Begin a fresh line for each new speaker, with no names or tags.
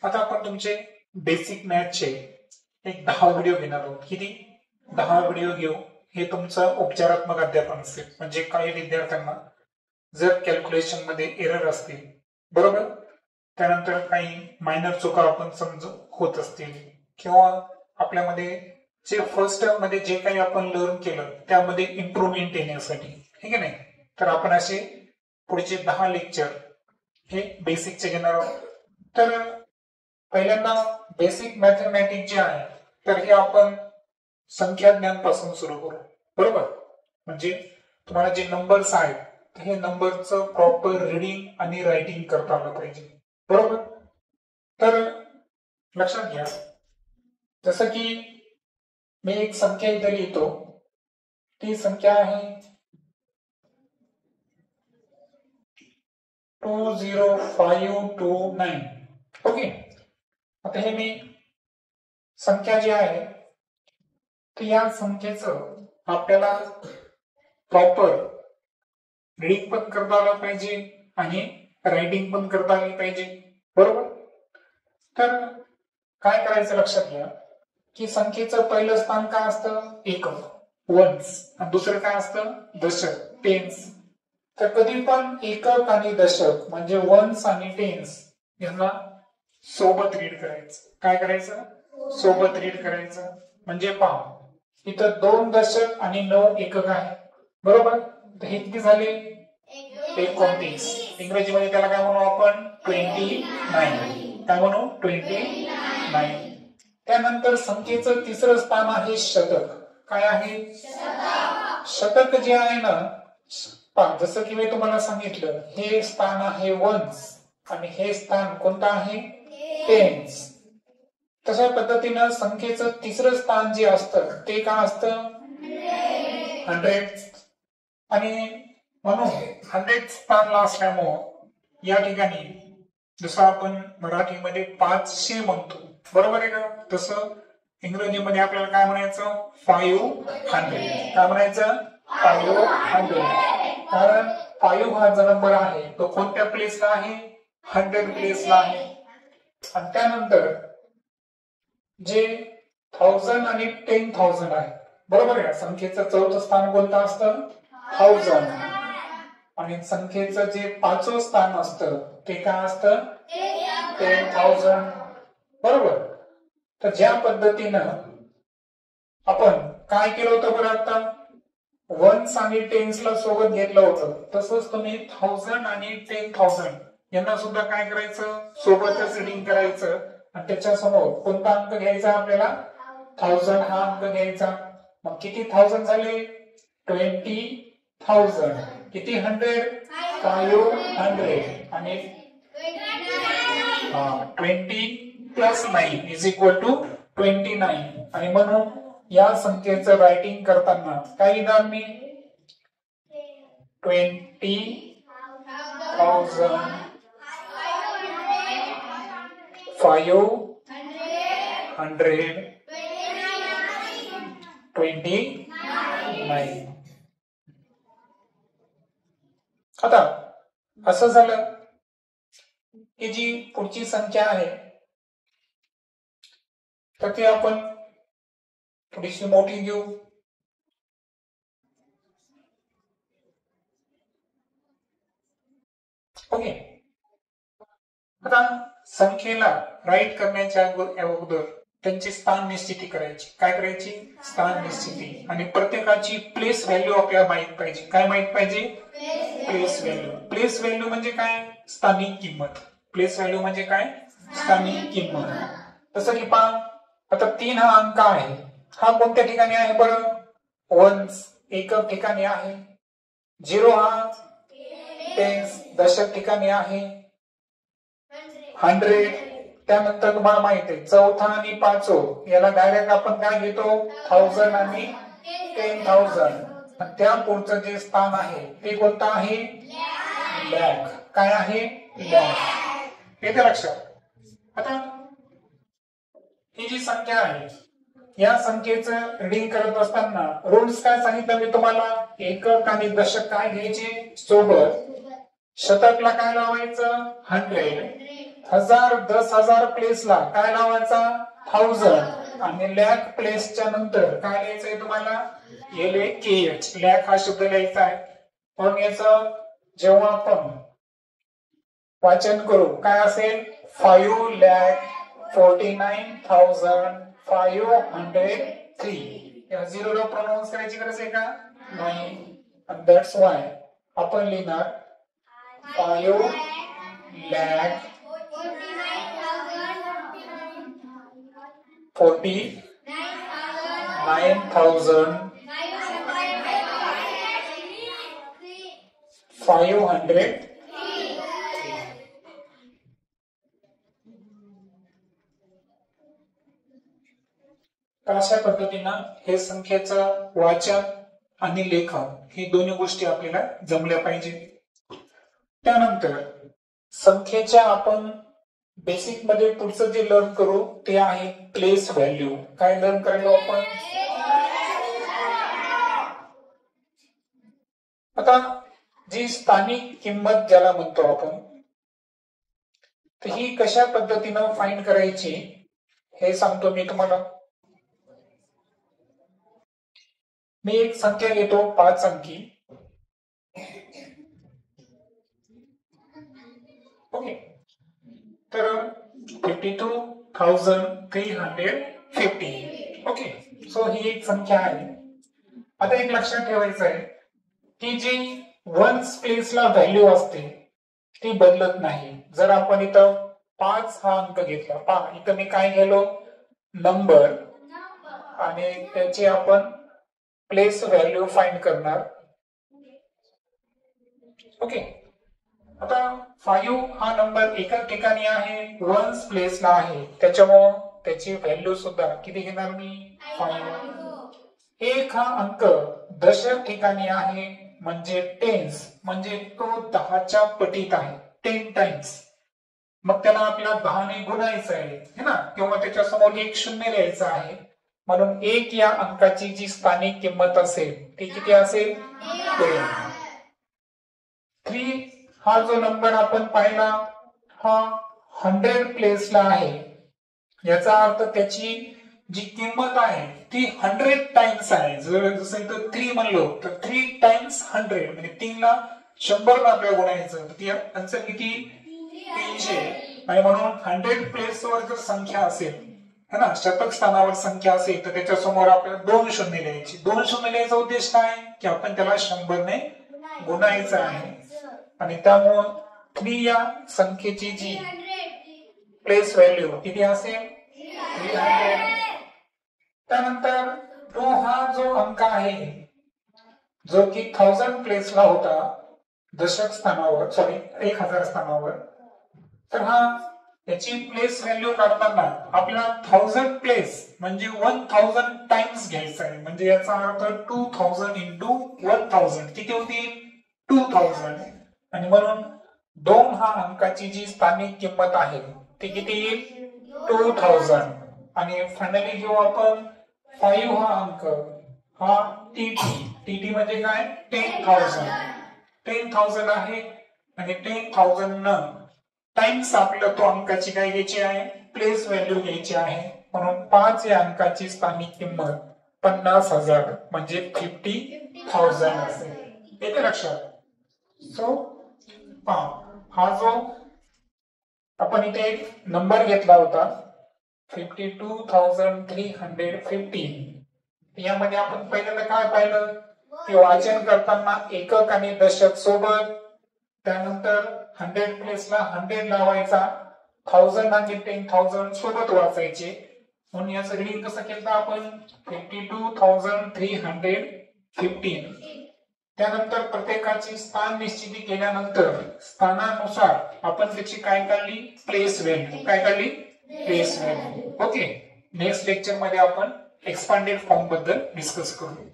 आता आपण तुमचे बेसिक मॅथचे एक 10 व्हिडिओ घेणार आहोत. किती? 10 व्हिडिओ घेऊ. हे तुमचं उपचारात्मक अध्यापन असेल. म्हणजे काही विद्यार्थ्यांना जर कॅल्क्युलेशन मध्ये एरर असतील, बरोबर, त्यानंतर काही मायनर चुका आपण समज होत असतील, किंवा आपल्यामध्ये जे फर्स्ट टर्म मध्ये जे काही आपण लर्न केलं त्यामध्ये इम्प्रुव्हमेंट येण्यासाठी, ठीक आहे नाही, तर आपण असे पुढचे 10 लेक्चर हे बेसिकचे घेणार आहोत. तर पहिल्यांदा बेसिक मॅथमॅटिक्स जे आहे तर हे आपण संख्या ज्ञान पासून सुरू करू, बरोबर. म्हणजे तुम्हाला जे नंबर्स आहेत हे नंबरचं प्रॉपर रीडिंग आणि रायटिंग करता आलं पाहिजे, बरोबर. तर लक्षात घ्या, जसं की मी एक संख्या इथे लिहितो, ती संख्या आहे 20529. ओके. आता हे मी संख्या जी आहे तर या संख्येचं आपल्याला प्रॉपर रीडिंग पण करता आलं पाहिजे आणि रायटिंग पण करता आली पाहिजे, बरोबर. तर काय करायचं लक्षात घ्या की संख्येचं पहिलं स्थान काय असतं? एकक, वन्स, आणि दुसरं काय असतं? दशक, टेन्स. तर कधी पण एकक आणि दशक म्हणजे वन्स आणि टेन्स यांना सोबत रीड करायचं. काय करायचं? सोबत रीड करायचं. म्हणजे पहा, इथं 2 दशक आणि 9 एकक आहे, बरोबर. तर हे किती झाले? 29. इंग्रजीमध्ये त्याला काय म्हणू आपण? 29. काय म्हणू? 29. त्यानंतर संख्येचं तिसरं स्थान आहे शतक. काय आहे? शतक जे आहे ना, जसं की मी तुम्हाला सांगितलं, हे स्थान आहे वन्स आणि हे स्थान कोणतं आहे? टेन्स. तशा पद्धतीनं संख्येचं तिसरं स्थान जे असतं ते काय असतं? 100. आणि म्हणून 100 स्थानला असल्यामुळं या ठिकाणी जसं आपण मराठीमध्ये 500 म्हणतो, बरोबर आहे का, तसं इंग्रजीमध्ये आपल्याला काय म्हणायचं? 500. काय म्हणायचं? 500. कारण 5 हा जो नंबर आहे तो कोणत्या प्लेसला आहे? 100 प्लेसला आहे. आणि त्यानंतर जे 1000 आणि 10,000 आहे, बरोबर आहे. संख्येचं चौथं स्थान कोणतं असतं? 1000. आणि संख्येचं जे 5वं स्थान असतं ते काय असतं? 10,000, बरोबर. तर ज्या पद्धतीनं आपण काय केलं होतं बरं, आता वन्स आणि टेन्सला सोबत घेतलं होतं, तसंच तुम्ही 1000 आणि 10,000 यांना सुद्धा काय करायचं? सोबतच रीडिंग करायचं. आणि त्याच्या समोर कोणता अंक घ्यायचा आपल्याला? 1000 हा अंक घ्यायचा. मग किती 1000 झाले? 20,000. किती 100? 500. आणि 20 प्लस 9 इज इक्वल टू 29. आणि म्हणून या संख्येचं रायटिंग करताना काय लिहिणार मी? 20,529. आता असं झालं की जी पुढची संख्या आहे तर ती आपण थोडीशी मोठी घेऊ. ओके. आता संख्येला राईट करण्याच्या अगोदर त्यांची स्थान निश्चिती करायची. काय करायची? स्थान निश्चिती. आणि प्रत्येकाची प्लेस व्हॅल्यू आपल्याला माहित पाहिजे. काय माहित पाहिजे? Place value. प्लेस व्हॅल्यू म्हणजे काय? स्थानिक किंमत. प्लेस व्हॅल्यू म्हणजे काय? स्थानिक किंमत. तसं की पहा, आता 3 हा अंक आहे, हा कोणत्या ठिकाणी आहे बरं? वन्स, एकक ठिकाणी आहे. 0 हा टेन्स, दशक ठिकाणी आहे. 100. त्यानंतर तुम्हाला माहिती आहे चौथा आणि 5वं याला डायरेक्ट आपण काय घेतो? 1000 आणि 10,000. आणि त्या पुढचं जे स्थान आहे ते कोणतं आहे? लॅख. काय आहे? लॅख. येते लक्षात. आता ही जी संख्या आहे या संख्येचं रीडिंग करत असताना रूल्स काय सांगितलं मी तुम्हाला? एकक आणि दशक काय घ्यायचे सोबत. शतकला काय लावायचं? 100. 1000 10,000 प्लेसला काय लावायचा 1000 आणि लॅक प्लेसच्या नंतर काय लिहायचंय तुम्हाला LAKH लॅक हा शब्द लिहायचा आहे. पण याचं जेव्हा आपण वाचन करू काय असेल 5,49,503 या झिरोला प्रोनाउन्स करायची गरज आहे का नाही. and that's why आपण लिहिणार 5,49,500. अशा पद्धतीनं हे संख्येचं वाचन आणि लेखन ही दोन्ही गोष्टी आपल्याला जमल्या पाहिजे. त्यानंतर संख्येच्या आपण बेसिक मध्ये पुढचं जे लर्न करू ते आहे प्लेस व्हॅल्यू. काय लर्न करायला आपण आता जी स्थानिक किंमत ज्याला म्हणतो आपण तर ही कशा पद्धतीनं फाइंड करायची हे सांगतो मी तुम्हाला. मी एक संख्या घेतो 5 अंकी. ओके तर 52,350. ओके सो ही एक संख्या आहे. आता एक लक्षात ठेवायचं आहे की जी वन्स प्लेसला व्हॅल्यू असते ती बदलत नाही. जर आपण इथं 5 हा अंक घेतला इथं मी काय गेलो नंबर आणि त्याची आपण प्लेस व्हॅल्यू फाइंड करणार. ओके आता 5 हा नंबर एका ठिकाणी आहे वन्स प्लेसला आहे त्याच्यामुळे त्याची व्हॅल्यू सुद्धा किती घेणार मी 5. 1 हा अंक दशक ठिकाणी आहे म्हणजे टेन्स म्हणजे तो 10च्या पटीत आहे 10 टाइम्स. मग त्याला आपल्याला 10 ने गुणायचं आहे ना किंवा त्याच्या समोर एक शून्य लिहायचं आहे. म्हणून 1 या अंकाची जी स्थानिक किंमत असेल ती किती असेल 10. 3 हा जो नंबर आपण पाहिला हा 100 प्लेसला आहे. याचा अर्थ त्याची जी किंमत आहे ती 100 टाइम्स आहे. जसं इथं 3 म्हणलो तर 3 टाइम्स 100 म्हणजे 3 ला 100 ने आपल्याला गुणायचं तर ती आन्सर किती 300. आणि म्हणून 100 प्लेसवर जर संख्या असेल है ना शतक स्थानावर संख्या असेल तर त्याच्या समोर आपल्याला 2 शून्य लिहायची. 2 शून्य लिहायचा उद्देश काय की आपण त्याला 100 ने गुणायचं आहे. आणि त्यामुळे 3 या संख्येची जी प्लेस व्हॅल्यू किती असेल 300. त्यानंतर 2 हा जो अंक आहे जो की 1000 प्लेसला होता दशक स्थानावर 1000 स्थानावर तर हा याची प्लेस व्हॅल्यू काढताना आपल्याला 1000 प्लेस म्हणजे 1000 टाइम्स घ्यायचं आहे. म्हणजे याचा अर्थ 2000 इंटू 1000 किती होतील 2000. आणि म्हणून 2 हा अंकाची जी स्थानिक किंमत आहे ती किती येईल 2000. आणि फायनली घेऊ आपण 5 हा अंक हा टीटी म्हणजे काय 10,000 आहे. आणि 10,000 न टाइम्स आपल्याला तो अंकाची काय घ्यायची आहे प्लेस व्हॅल्यू घ्यायची आहे. म्हणून 5 या अंकाची स्थानिक किंमत 50,000 म्हणजे 50,000 असेल. येते लक्षात. सो हा जो आपण इथे एक नंबर घेतला होता 52,350. यामध्ये आपण पहिल्यांदा काय पाहिलं की वाचन करताना एकक आणि दशक सोबत त्यानंतर 100 प्लेसला 100 लावायचा 1000 आणि 10,000 सोबत वाचायचे. म्हणून याचं रीडिंग कसं केलं आपण 52,315. त्यानंतर प्रत्येकाची स्थान निश्चिती केल्यानंतर स्थानानुसार आपण त्याची काय काढली प्लेस व्हॅल्यू काय काढली place value. Okay next lecture मध्ये आपण एक्सपांडेड फॉर्म बद्दल डिस्कस करू.